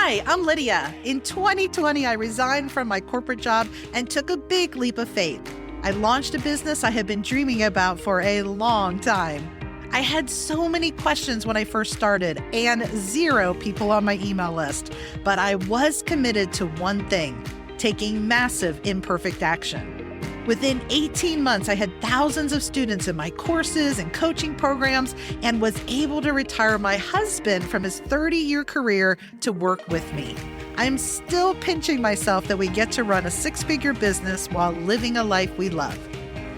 Hi, I'm Lydia. In 2020, I resigned from my corporate job and took a big leap of faith. I launched a business I had been dreaming about for a long time. I had so many questions when I first started and 0 people on my email list, but I was committed to one thing, taking massive imperfect action. Within 18 months, I had thousands of students in my courses and coaching programs and was able to retire my husband from his 30-year career to work with me. I'm still pinching myself that we get to run a 6-figure business while living a life we love.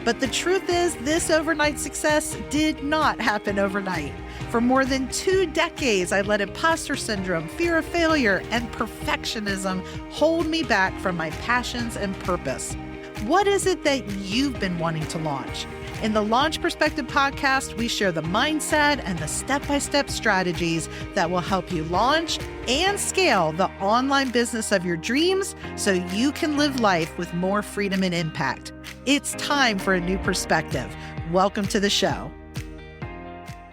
But the truth is, this overnight success did not happen overnight. For more than 2 decades, I let imposter syndrome, fear of failure, and perfectionism hold me back from my passions and purpose. What is it that you've been wanting to launch? In the Launch Perspective podcast, we share the mindset and the step-by-step strategies that will help you launch and scale the online business of your dreams so you can live life with more freedom and impact. It's time for a new perspective. Welcome to the show.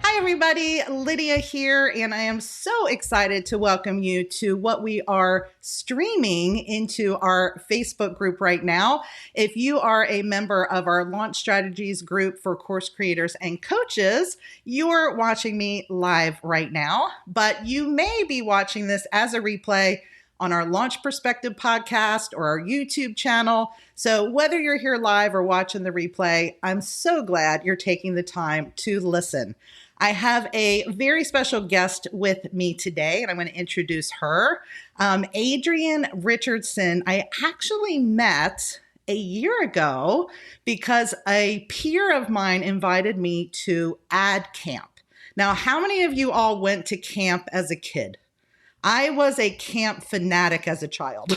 Hi, everybody. Lydia here, and I am so excited to welcome you to what we are streaming into our Facebook group right now. If you are a member of our Launch Strategies group for course creators and coaches, you're watching me live right now, but you may be watching this as a replay on our Launch Perspective podcast or our YouTube channel. So whether you're here live or watching the replay, I'm so glad you're taking the time to listen. I have a very special guest with me today, and I'm going to introduce her. Adrienne Richardson, I actually met a year ago because a peer of mine invited me to ad camp. Now, how many of you all went to camp as a kid? I was a camp fanatic as a child.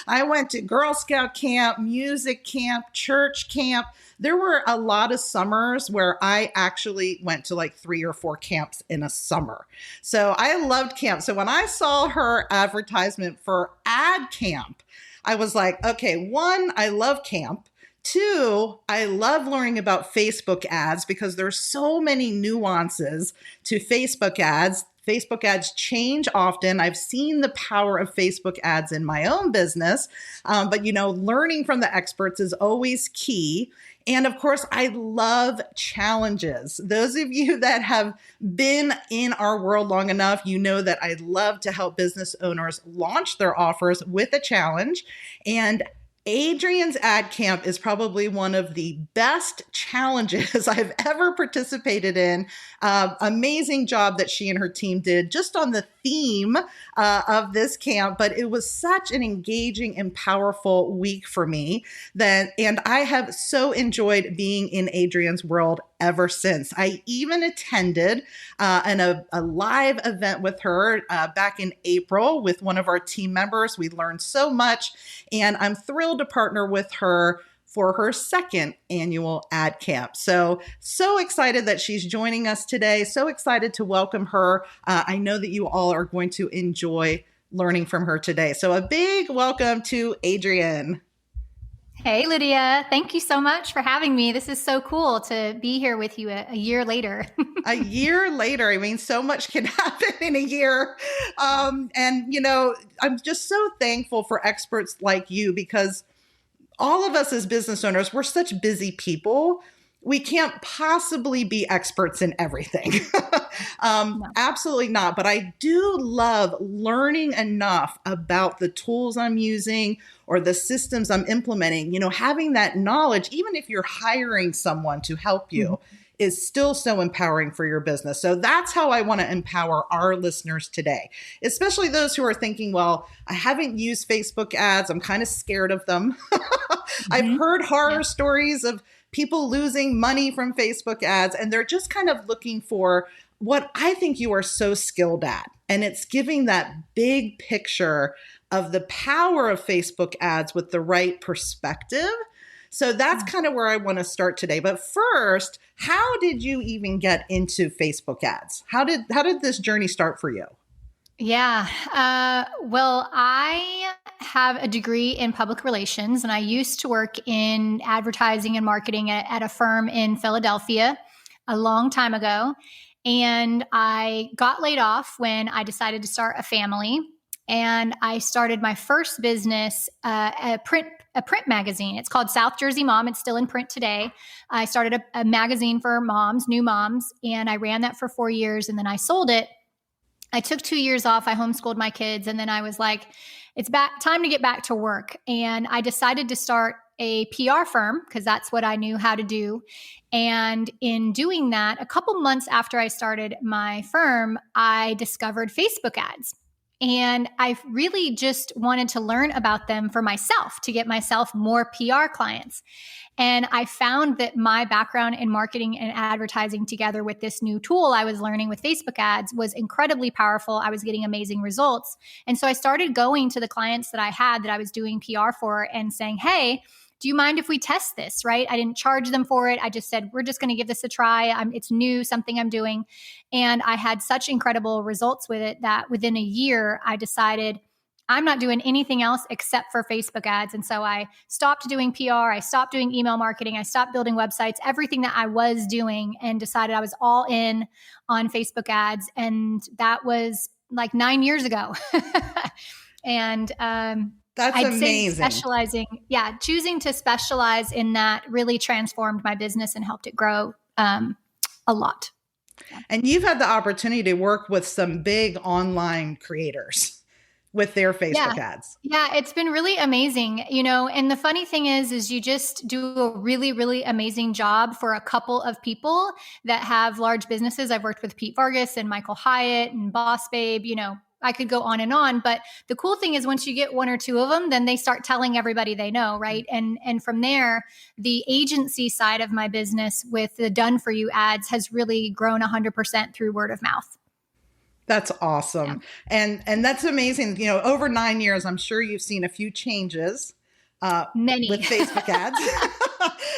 I went to Girl Scout camp, music camp, church camp. There were a lot of summers where I actually went to like 3 or 4 camps in a summer. So I loved camp. So when I saw her advertisement for ad camp, I was like, okay, 1, I love camp. 2, I love learning about Facebook ads because there's so many nuances to Facebook ads. Facebook ads change often. I've seen the power of Facebook ads in my own business, but learning from the experts is always key. And of course, I love challenges. Those of you that have been in our world long enough, you know that I love to help business owners launch their offers with a challenge. And Adrienne's ad camp is probably one of the best challenges I've ever participated in. Amazing job that she and her team did just on the theme of this camp, but it was such an engaging and powerful week for me and I have so enjoyed being in Adrienne's world ever since. I even attended a live event with her back in April with one of our team members. We learned so much, and I'm thrilled to partner with her for her 2nd annual ad camp. So excited that she's joining us today. So excited to welcome her. I know that you all are going to enjoy learning from her today. So a big welcome to Adrienne. Hey, Lydia. Thank you so much for having me. This is so cool to be here with you a year later. A year later. I mean, so much can happen in a year. I'm just so thankful for experts like you because all of us as business owners, we're such busy people. We can't possibly be experts in everything. No. Absolutely not. But I do love learning enough about the tools I'm using or the systems I'm implementing. Having that knowledge, even if you're hiring someone to help you, is still so empowering for your business. So that's how I want to empower our listeners today, especially those who are thinking, well, I haven't used Facebook ads. I'm kind of scared of them. I've heard horror stories of people losing money from Facebook ads, and they're just kind of looking for what I think you are so skilled at. And it's giving that big picture of the power of Facebook ads with the right perspective. So that's kind of where I want to start today. But first, how did you even get into Facebook ads? How did this journey start for you? Yeah. Well, I have a degree in public relations, and I used to work in advertising and marketing at a firm in Philadelphia a long time ago. And I got laid off when I decided to start a family. And I started my first business, a print magazine. It's called South Jersey Mom. It's still in print today. I started a magazine for moms, new moms, and I ran that for 4 years, and then I sold it. I took 2 years off. I homeschooled my kids, and then I was like, it's time to get back to work. And I decided to start a PR firm because that's what I knew how to do. And in doing that, a couple months after I started my firm, I discovered Facebook ads. And I really just wanted to learn about them for myself to get myself more PR clients. And I found that my background in marketing and advertising together with this new tool I was learning with Facebook ads was incredibly powerful. I was getting amazing results. And so I started going to the clients that I had that I was doing PR for and saying, hey, do you mind if we test this, right? I didn't charge them for it. I just said, we're just going to give this a try. It's new, something I'm doing. And I had such incredible results with it that within a year, I decided I'm not doing anything else except for Facebook ads. And so I stopped doing PR. I stopped doing email marketing. I stopped building websites, everything that I was doing, and decided I was all in on Facebook ads. And that was like 9 years ago. And, that's I'd amazing. say choosing to specialize in that really transformed my business and helped it grow a lot. Yeah. And you've had the opportunity to work with some big online creators with their Facebook ads. Yeah, it's been really amazing, and the funny thing is you just do a really, really amazing job for a couple of people that have large businesses. I've worked with Pete Vargas and Michael Hyatt and Boss Babe, I could go on, but the cool thing is once you get one or two of them, then they start telling everybody they know, right? And from there, the agency side of my business with the done for you ads has really grown 100% through word of mouth. That's awesome. Yeah. And that's amazing. Over 9 years, I'm sure you've seen a few changes. Many with Facebook ads.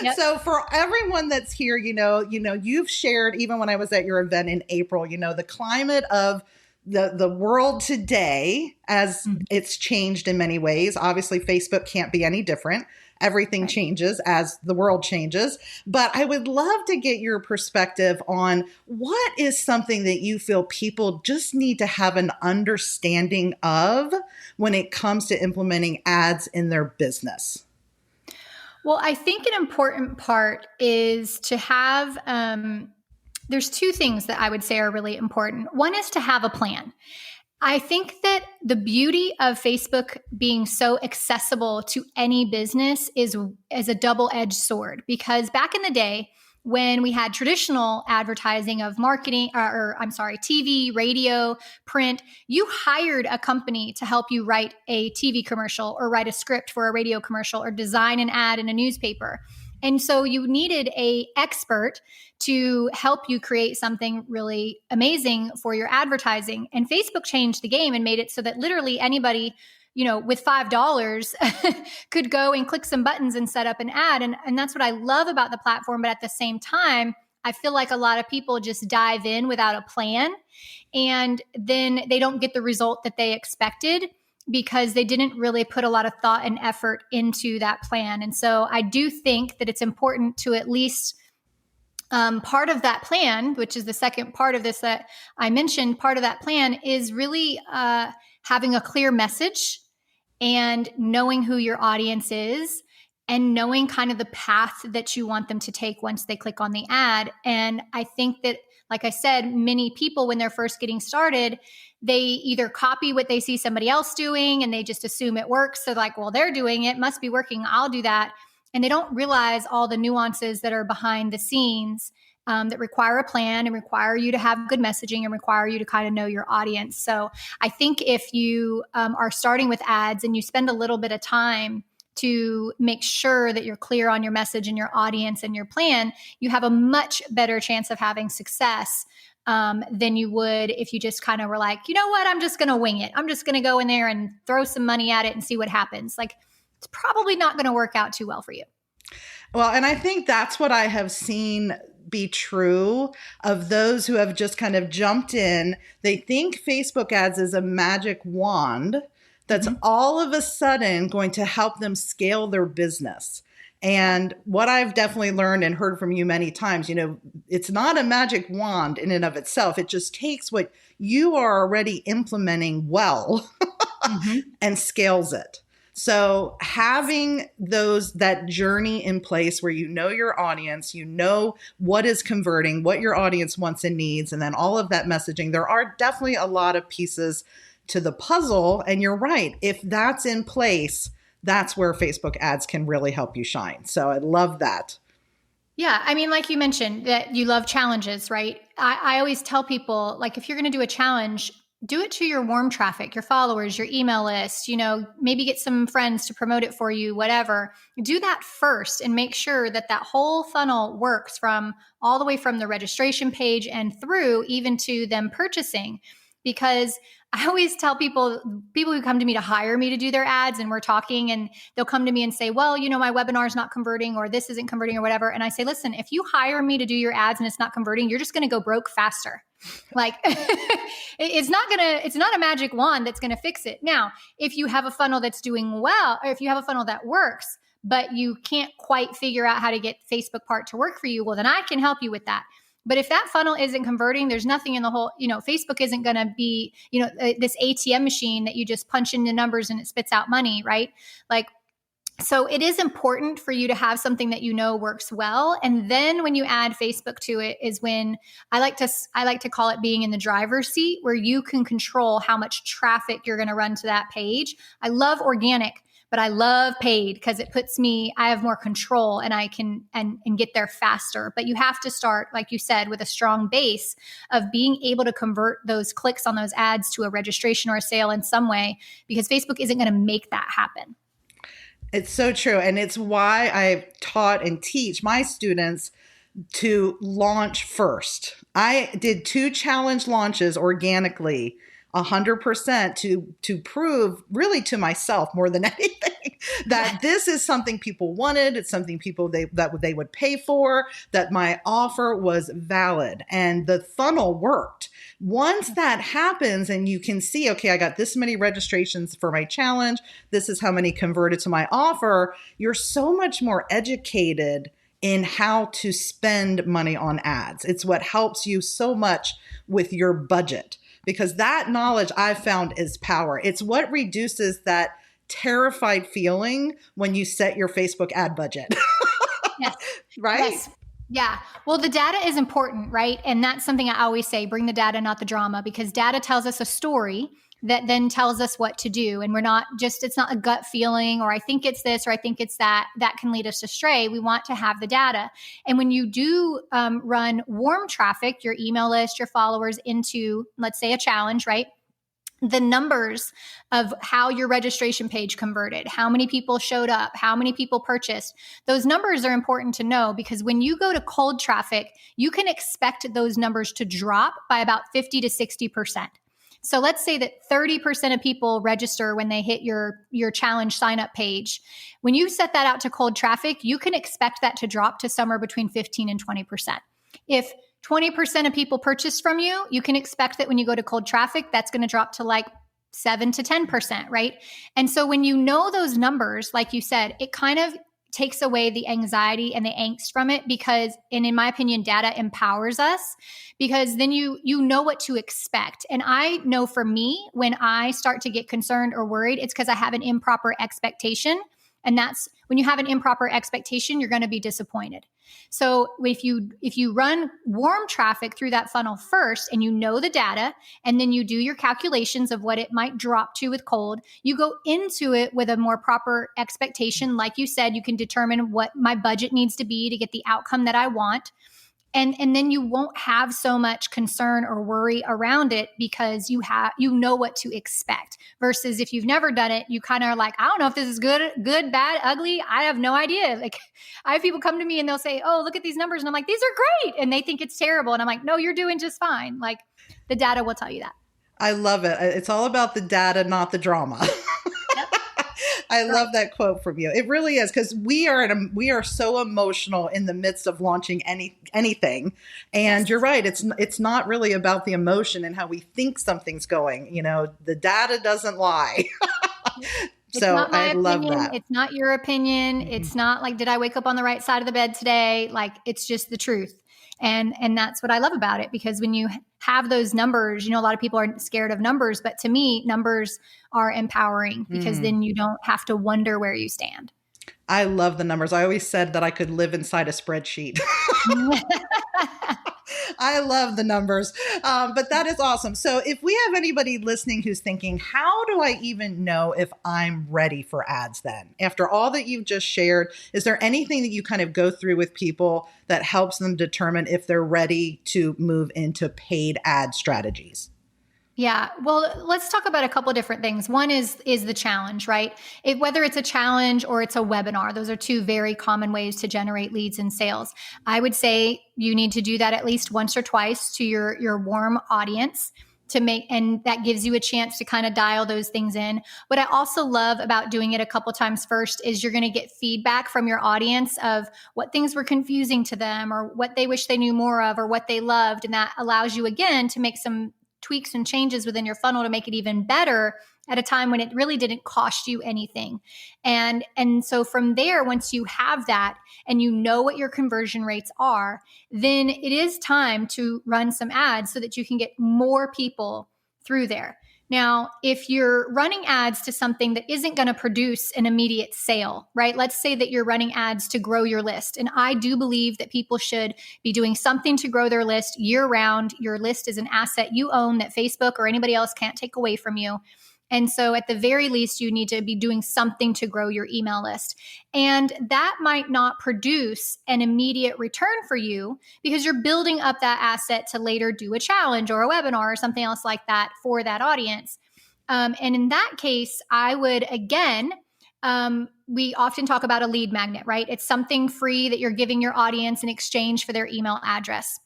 Yep. So for everyone that's here, you've shared, even when I was at your event in April, the climate of the world today as it's changed in many ways. Obviously, Facebook can't be any different. Everything changes as the world changes. But I would love to get your perspective on what is something that you feel people just need to have an understanding of when it comes to implementing ads in their business. Well, I think an important part is to have there's two things that I would say are really important. One is to have a plan. I think that the beauty of Facebook being so accessible to any business is a double-edged sword, because back in the day when we had traditional advertising of marketing, TV, radio, print, you hired a company to help you write a TV commercial or write a script for a radio commercial or design an ad in a newspaper. And so you needed an expert to help you create something really amazing for your advertising. And Facebook changed the game and made it so that literally anybody, with $5 could go and click some buttons and set up an ad. And that's what I love about the platform. But at the same time, I feel like a lot of people just dive in without a plan, and then they don't get the result that they expected, because they didn't really put a lot of thought and effort into that plan. And so I do think that it's important to at least part of that plan, which is the second part of this that I mentioned, part of that plan is really having a clear message and knowing who your audience is and knowing kind of the path that you want them to take once they click on the ad. And I think that, like I said, many people, when they're first getting started, they either copy what they see somebody else doing and they just assume it works. So like, well, they're doing it, must be working, I'll do that. And they don't realize all the nuances that are behind the scenes that require a plan and require you to have good messaging and require you to kind of know your audience. So I think if you are starting with ads and you spend a little bit of time to make sure that you're clear on your message and your audience and your plan, you have a much better chance of having success than you would if you just kind of were like, you know what, I'm just going to wing it. I'm just going to go in there and throw some money at it and see what happens. Like, it's probably not going to work out too well for you. Well, and I think that's what I have seen be true of those who have just kind of jumped in. They think Facebook ads is a magic wand that's all of a sudden going to help them scale their business. And what I've definitely learned and heard from you many times, it's not a magic wand in and of itself. It just takes what you are already implementing well Mhm. and scales it. So having that journey in place where you know your audience, you know what is converting, what your audience wants and needs, and then all of that messaging, there are definitely a lot of pieces to the puzzle. And you're right. If that's in place, that's where Facebook ads can really help you shine. So I love that. Yeah. I mean, like you mentioned that you love challenges, right? I always tell people, like, if you're going to do a challenge, do it to your warm traffic, your followers, your email list, maybe get some friends to promote it for you, whatever. Do that first and make sure that that whole funnel works from all the way from the registration page and through even to them purchasing. Because I always tell people who come to me to hire me to do their ads, and we're talking and they'll come to me and say, well, my webinar is not converting, or this isn't converting, or whatever. And I say, listen, if you hire me to do your ads and it's not converting, you're just going to go broke faster. Like it's not a magic wand that's going to fix it. Now, if you have a funnel that's doing well, or if you have a funnel that works, but you can't quite figure out how to get Facebook part to work for you, well, then I can help you with that. But if that funnel isn't converting, there's nothing in the whole, Facebook isn't going to be, this ATM machine that you just punch in the numbers and it spits out money, right? So it is important for you to have something that works well. And then when you add Facebook to it is when I like to call it being in the driver's seat, where you can control how much traffic you're going to run to that page. I love organic, but I love paid because it I have more control and I can and get there faster. But you have to start, like you said, with a strong base of being able to convert those clicks on those ads to a registration or a sale in some way, because Facebook isn't going to make that happen. It's so true. And it's why I taught and teach my students to launch first. I did 2 challenge launches organically, 100% to prove really to myself more than anything that this is something people wanted. It's something that they would pay for, that my offer was valid and the funnel worked. Once that happens and you can see, okay, I got this many registrations for my challenge, this is how many converted to my offer, you're so much more educated in how to spend money on ads. It's what helps you so much with your budget, because that knowledge I've found is power. It's what reduces that terrified feeling when you set your Facebook ad budget. Yes. Right? Yes. Yeah. Well, the data is important, right? And that's something I always say, bring the data, not the drama, because data tells us a story that then tells us what to do. And it's not a gut feeling, or I think it's this, or I think it's that can lead us astray. We want to have the data. And when you do run warm traffic, your email list, your followers into, let's say, a challenge, right? The numbers of how your registration page converted, how many people showed up, how many people purchased, those numbers are important to know, because when you go to cold traffic, you can expect those numbers to drop by about 50 to 60%. So let's say that 30% of people register when they hit your challenge sign up page. When you set that out to cold traffic, you can expect that to drop to somewhere between 15 and 20%. If 20% of people purchase from you, you can expect that when you go to cold traffic, that's going to drop to like 7 to 10%, right? And so when you know those numbers, like you said, it kind of takes away the anxiety and the angst from it, because, and in my opinion, data empowers us, because then you know what to expect. And I know for me, when I start to get concerned or worried, it's because I have an improper expectation. And that's when you have an improper expectation, you're going to be disappointed. So if you run warm traffic through that funnel first, and you know the data, and then you do your calculations of what it might drop to with cold, you go into it with a more proper expectation. Like you said, you can determine what my budget needs to be to get the outcome that I want. And then you won't have so much concern or worry around it, because you know what to expect. Versus if you've never done it, you kind of are like, I don't know if this is good, bad, ugly. I have no idea. Like, I have people come to me and they'll say, oh, look at these numbers. And I'm like, these are great. And they think it's terrible. And I'm like, no, you're doing just fine. Like, the data will tell you that. I love it. It's all about the data, not the drama. I love that quote from you. It really is, because we are so emotional in the midst of launching anything. And yes, you're right. It's not really about the emotion and how we think something's going. The data doesn't lie. So I love that. It's not your opinion. Mm-hmm. It's not like, did I wake up on the right side of the bed today? Like, it's just the truth. And that's what I love about it, because when you have those numbers. A lot of people are scared of numbers, but to me, numbers are empowering because then you don't have to wonder where you stand. I love the numbers. I always said that I could live inside a spreadsheet. I love the numbers, but that is awesome. So if we have anybody listening who's thinking, how do I even know if I'm ready for ads then? After all that you've just shared, is there anything that you kind of go through with people that helps them determine if they're ready to move into paid ad strategies? Yeah. Well, let's talk about a couple of different things. One is the challenge, right? Whether it's a challenge or it's a webinar, those are two very common ways to generate leads and sales. I would say you need to do that at least once or twice to your warm audience and that gives you a chance to kind of dial those things in. What I also love about doing it a couple times first is you're going to get feedback from your audience of what things were confusing to them or what they wish they knew more of or what they loved. And that allows you again to make some tweaks and changes within your funnel to make it even better at a time when it really didn't cost you anything. And so from there, once you have that and you know what your conversion rates are, then it is time to run some ads so that you can get more people through there. Now, if you're running ads to something that isn't going to produce an immediate sale, right? Let's say that you're running ads to grow your list. And I do believe that people should be doing something to grow their list year round. Your list is an asset you own that Facebook or anybody else can't take away from you. And so at the very least, you need to be doing something to grow your email list. And that might not produce an immediate return for you because you're building up that asset to later do a challenge or a webinar or something else like that for that audience. And in that case, I would, again, we often talk about a lead magnet, right? It's something free that you're giving your audience in exchange for their email address.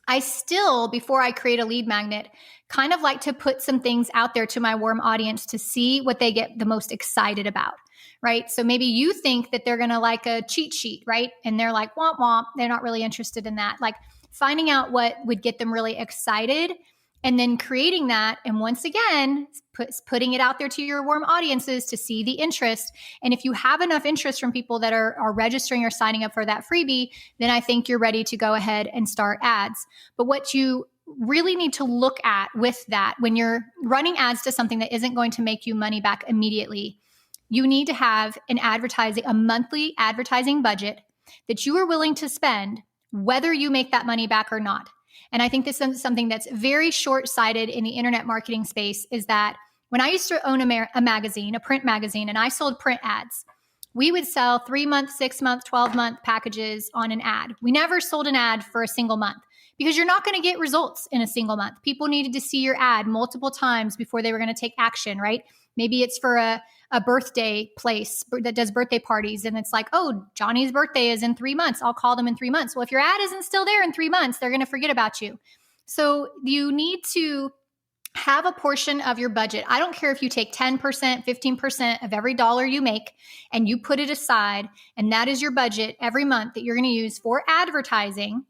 I still, before I create a lead magnet, kind of like to put some things out there to my warm audience to see what they get the most excited about, right? So maybe you think that they're going to like a cheat sheet, right? And they're like, womp womp, they're not really interested in that. Like finding out what would get them really excited and then creating that. And once again, putting it out there to your warm audiences to see the interest. And if you have enough interest from people that are registering or signing up for that freebie, then I think you're ready to go ahead and start ads. But what you really need to look at with that, when you're running ads to something that isn't going to make you money back immediately, you need to have a monthly advertising budget that you are willing to spend, whether you make that money back or not. And I think this is something that's very short-sighted in the internet marketing space is that when I used to own a magazine, a print magazine, and I sold print ads, we would sell 3-month, 6-month, 12-month packages on an ad. We never sold an ad for a single month because you're not going to get results in a single month. People needed to see your ad multiple times before they were going to take action, right? Maybe it's for a birthday place that does birthday parties. And it's like, oh, Johnny's birthday is in 3 months. I'll call them in 3 months. Well, if your ad isn't still there in 3 months, they're going to forget about you. So you need to have a portion of your budget. I don't care if you take 10%, 15% of every dollar you make and you put it aside. And that is your budget every month that you're going to use for advertising,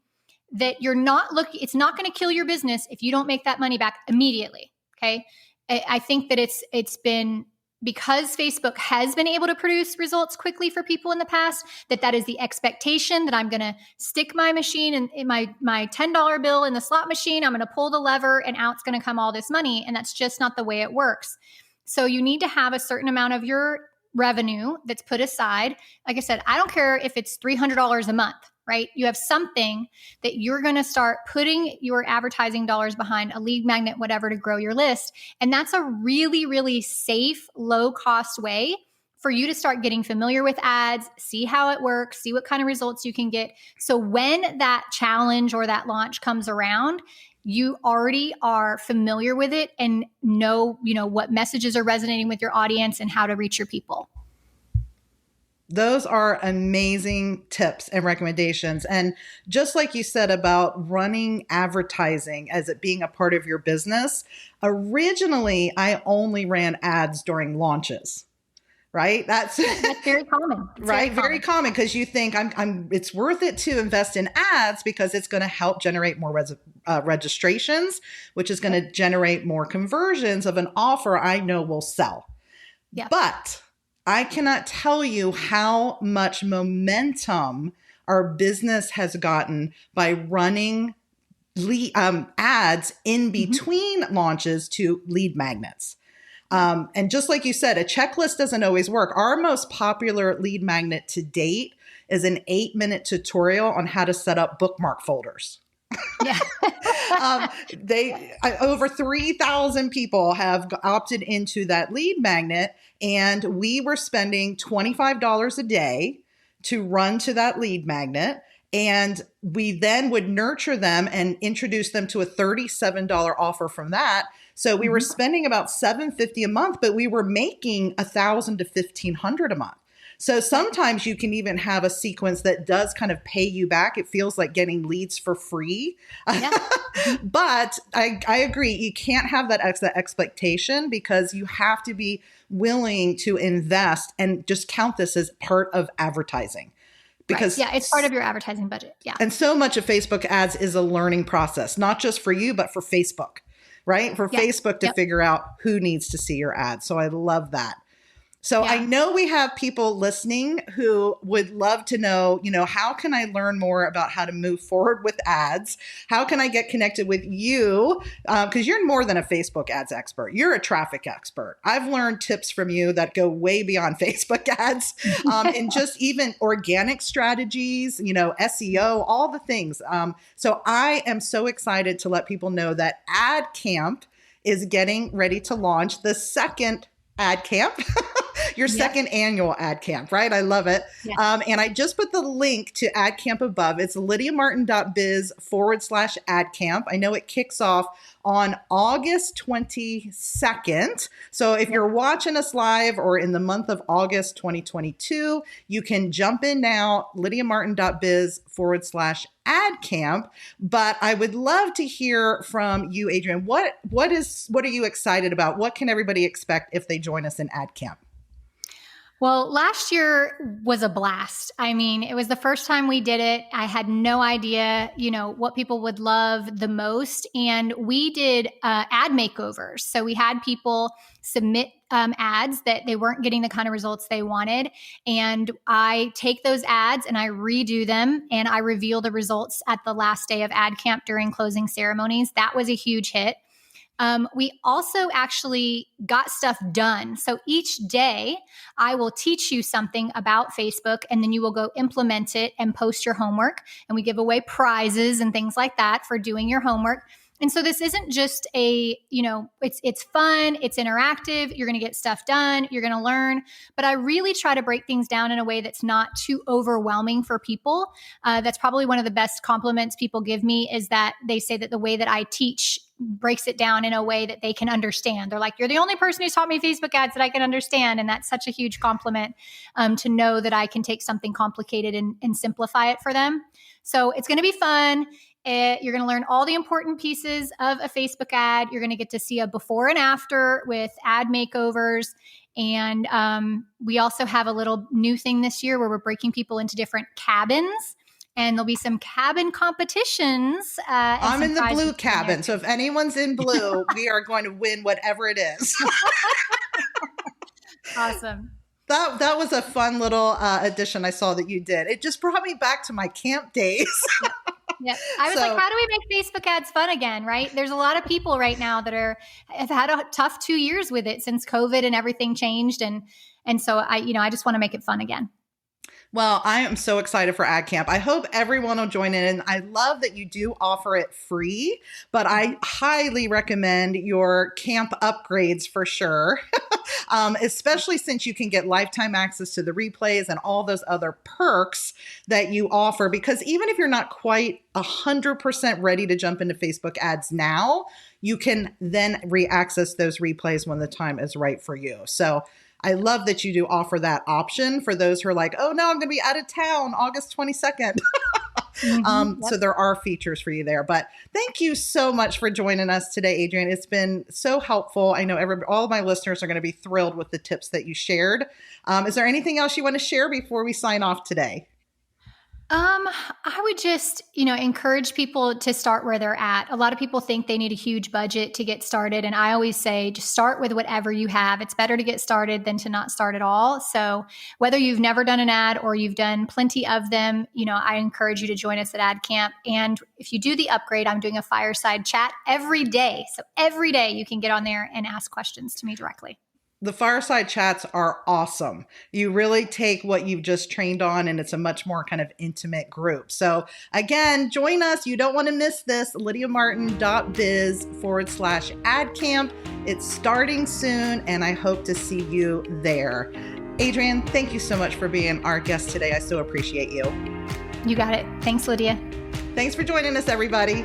that you're not it's not going to kill your business if you don't make that money back immediately. Okay. I think that it's been because Facebook has been able to produce results quickly for people in the past, that is the expectation that I'm going to stick my machine in my $10 bill in the slot machine. I'm going to pull the lever and out's going to come all this money. And that's just not the way it works. So you need to have a certain amount of your revenue that's put aside. Like I said, I don't care if it's $300 a month, right? You have something that you're going to start putting your advertising dollars behind, a lead magnet, whatever, to grow your list. And that's a really, really safe, low cost way for you to start getting familiar with ads, see how it works, see what kind of results you can get. So when that challenge or that launch comes around, you already are familiar with it and know, what messages are resonating with your audience and how to reach your people. Those are amazing tips and recommendations. And just like you said about running advertising as it being a part of your business, originally I only ran ads during launches. Right? That's very common. Right? Very common because you think it's worth it to invest in ads because it's going to help generate more registrations, which is going to generate more conversions of an offer I know will sell. Yeah. But I cannot tell you how much momentum our business has gotten by running ads in between launches to lead magnets. And just like you said, a checklist doesn't always work. Our most popular lead magnet to date is an 8-minute tutorial on how to set up bookmark folders. Yeah. Over 3,000 people have opted into that lead magnet, and we were spending $25 a day to run to that lead magnet. And we then would nurture them and introduce them to a $37 offer from that. So we were spending about $750 a month, but we were making $1,000 to $1,500 a month. So sometimes you can even have a sequence that does kind of pay you back. It feels like getting leads for free. Yeah. But I agree. You can't have that expectation, because you have to be willing to invest and just count this as part of advertising. Because right. Yeah, it's part of your advertising budget. Yeah. And so much of Facebook ads is a learning process, not just for you, but for Facebook, right? For Facebook to figure out who needs to see your ads. So I love that. So I know we have people listening who would love to know, how can I learn more about how to move forward with ads? How can I get connected with you? Because you're more than a Facebook ads expert. You're a traffic expert. I've learned tips from you that go way beyond Facebook ads, and just even organic strategies, SEO, all the things. So I am so excited to let people know that Ad Camp is getting ready to launch the second Ad Camp. Your second annual Ad Camp, right? I love it. Yeah. And I just put the link to Ad Camp above. It's lydiamartin.biz/Ad Camp. I know it kicks off on August 22nd. So if you're watching us live or in the month of August 2022, you can jump in now, lydiamartin.biz/Ad Camp. But I would love to hear from you, Adrienne. What are you excited about? What can everybody expect if they join us in Ad Camp? Well, last year was a blast. I mean, it was the first time we did it. I had no idea, what people would love the most. And we did ad makeovers. So we had people submit ads that they weren't getting the kind of results they wanted. And I take those ads and I redo them, and I reveal the results at the last day of Ad Camp during closing ceremonies. That was a huge hit. We also actually got stuff done. So each day I will teach you something about Facebook, and then you will go implement it and post your homework. And we give away prizes and things like that for doing your homework. And so this isn't just it's fun, it's interactive, you're going to get stuff done, you're going to learn, but I really try to break things down in a way that's not too overwhelming for people. That's probably one of the best compliments people give me, is that they say that the way that I teach breaks it down in a way that they can understand. They're like, you're the only person who's taught me Facebook ads that I can understand. And that's such a huge compliment, to know that I can take something complicated and simplify it for them. So it's going to be fun. You're going to learn all the important pieces of a Facebook ad. You're going to get to see a before and after with ad makeovers. And we also have a little new thing this year where we're breaking people into different cabins. And there'll be some cabin competitions. I'm in the blue cabin. So if anyone's in blue, we are going to win whatever it is. Awesome. That was a fun little addition I saw that you did. It just brought me back to my camp days. Yeah. I was like, how do we make Facebook ads fun again, right? There's a lot of people right now that have had a tough 2 years with it since COVID and everything changed. And so I just want to make it fun again. Well, I am so excited for Ad Camp. I hope everyone will join in. And I love that you do offer it free, but I highly recommend your camp upgrades for sure, especially since you can get lifetime access to the replays and all those other perks that you offer. Because even if you're not quite 100% ready to jump into Facebook ads now, you can then re-access those replays when the time is right for you. So I love that you do offer that option for those who are like, oh no, I'm going to be out of town August 22nd. Yep. So there are features for you there. But thank you so much for joining us today, Adrienne. It's been so helpful. I know all of my listeners are going to be thrilled with the tips that you shared. Is there anything else you want to share before we sign off today? I would just, encourage people to start where they're at. A lot of people think they need a huge budget to get started. And I always say, just start with whatever you have. It's better to get started than to not start at all. So whether you've never done an ad or you've done plenty of them, I encourage you to join us at Ad Camp. And if you do the upgrade, I'm doing a fireside chat every day. So every day you can get on there and ask questions to me directly. The fireside chats are awesome. You really take what you've just trained on, and it's a much more kind of intimate group. So again, join us. You don't want to miss this. lydiamartin.biz/adcamp. It's starting soon, and I hope to see you there. Adrienne, thank you so much for being our guest today. I so appreciate you. You got it. Thanks, Lydia. Thanks for joining us, everybody.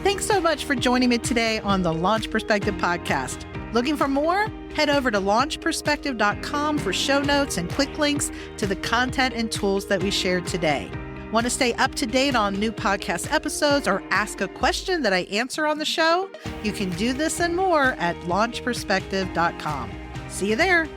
Thanks so much for joining me today on the Launch Perspective podcast. Looking for more? Head over to launchperspective.com for show notes and quick links to the content and tools that we shared today. Want to stay up to date on new podcast episodes or ask a question that I answer on the show? You can do this and more at launchperspective.com. See you there.